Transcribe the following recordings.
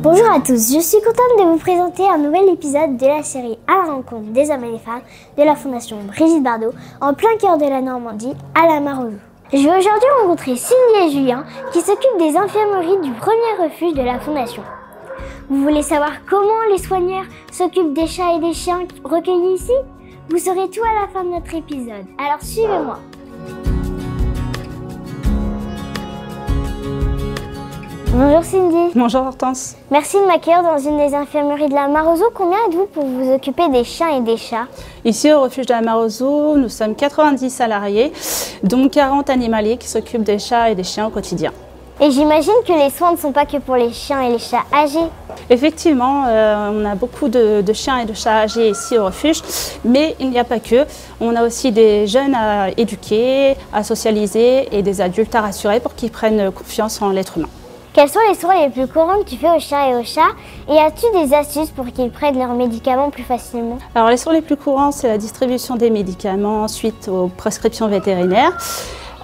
Bonjour à tous, je suis contente de vous présenter un nouvel épisode de la série À la rencontre des hommes et des femmes de la Fondation Brigitte Bardot, en plein cœur de la Normandie, à la Mare-aux-Eaux. Je vais aujourd'hui rencontrer Cindy et Julien qui s'occupent des infirmeries du premier refuge de la Fondation. Vous voulez savoir comment les soigneurs s'occupent des chats et des chiens recueillis ici? Vous saurez tout à la fin de notre épisode, alors suivez-moi. Bonjour Cindy. Bonjour Hortense. Merci de m'accueillir dans une des infirmeries de la Mare-aux-Eaux. Combien êtes-vous pour vous occuper des chiens et des chats? Ici au refuge de la Mare-aux-Eaux, nous sommes 90 salariés, dont 40 animaliers qui s'occupent des chats et des chiens au quotidien. Et j'imagine que les soins ne sont pas que pour les chiens et les chats âgés. Effectivement, on a beaucoup de chiens et de chats âgés ici au refuge, mais il n'y a pas que. On a aussi des jeunes à éduquer, à socialiser et des adultes à rassurer pour qu'ils prennent confiance en l'être humain. Quels sont les soins les plus courants que tu fais aux chiens et aux chats? Et as-tu des astuces pour qu'ils prennent leurs médicaments plus facilement? Alors les soins les plus courants, c'est la distribution des médicaments suite aux prescriptions vétérinaires.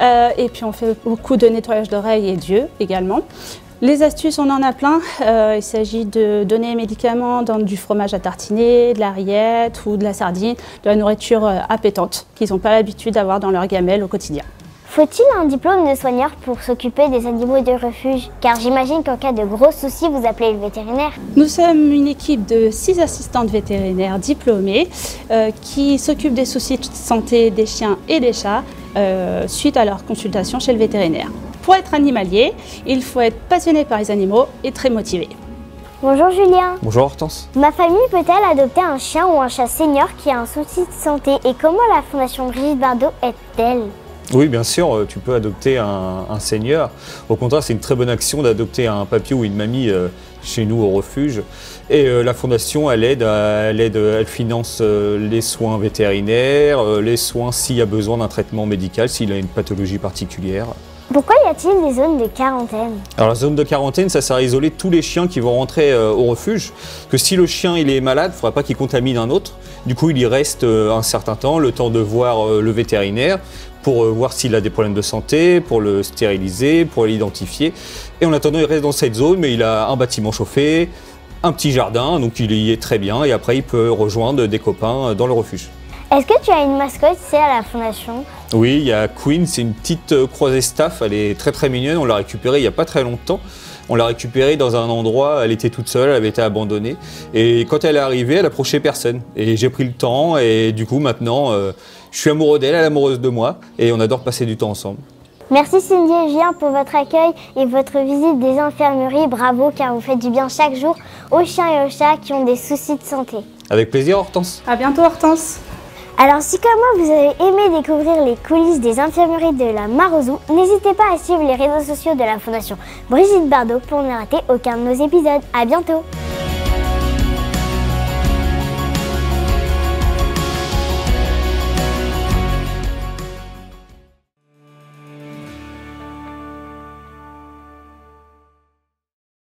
Et puis on fait beaucoup de nettoyage d'oreilles et d'yeux également. Les astuces, on en a plein. Il s'agit de donner les médicaments dans du fromage à tartiner, de la rillette ou de la sardine, de la nourriture appétante qu'ils n'ont pas l'habitude d'avoir dans leur gamelle au quotidien. Faut-il un diplôme de soigneur pour s'occuper des animaux de refuge? Car j'imagine qu'en cas de gros soucis, vous appelez le vétérinaire. Nous sommes une équipe de 6 assistantes vétérinaires diplômées qui s'occupent des soucis de santé des chiens et des chats suite à leur consultation chez le vétérinaire. Pour être animalier, il faut être passionné par les animaux et très motivé. Bonjour Julien. Bonjour Hortense. Ma famille peut-elle adopter un chien ou un chat senior qui a un souci de santé? Et comment la Fondation Brigitte Bardot aide-t-elle? Oui, bien sûr, tu peux adopter un senior. Au contraire, c'est une très bonne action d'adopter un papy ou une mamie chez nous au refuge. Et la fondation, elle finance les soins vétérinaires, les soins s'il y a besoin d'un traitement médical, s'il a une pathologie particulière. Pourquoi y a-t-il des zones de quarantaine? Alors la zone de quarantaine, ça sert à isoler tous les chiens qui vont rentrer au refuge. Que si le chien il est malade, il ne faudra pas qu'il contamine un autre. Du coup, il y reste un certain temps, le temps de voir le vétérinaire pour voir s'il a des problèmes de santé, pour le stériliser, pour l'identifier. Et en attendant, il reste dans cette zone, mais il a un bâtiment chauffé, un petit jardin, donc il y est très bien. Et après, il peut rejoindre des copains dans le refuge. Est-ce que tu as une mascotte, à la Fondation? Oui, il y a Queen, c'est une petite croisée staff, elle est très très mignonne, on l'a récupérée il n'y a pas très longtemps. On l'a récupérée dans un endroit, elle était toute seule, elle avait été abandonnée. Et quand elle est arrivée, elle approchait personne. Et j'ai pris le temps et du coup maintenant, je suis amoureux d'elle, elle est amoureuse de moi et on adore passer du temps ensemble. Merci Cindy et Julien pour votre accueil et votre visite des infirmeries. Bravo car vous faites du bien chaque jour aux chiens et aux chats qui ont des soucis de santé. Avec plaisir Hortense. À bientôt Hortense. Alors si comme moi vous avez aimé découvrir les coulisses des infirmeries de la Mare-aux-Eaux, n'hésitez pas à suivre les réseaux sociaux de la Fondation Brigitte Bardot pour ne rater aucun de nos épisodes. À bientôt.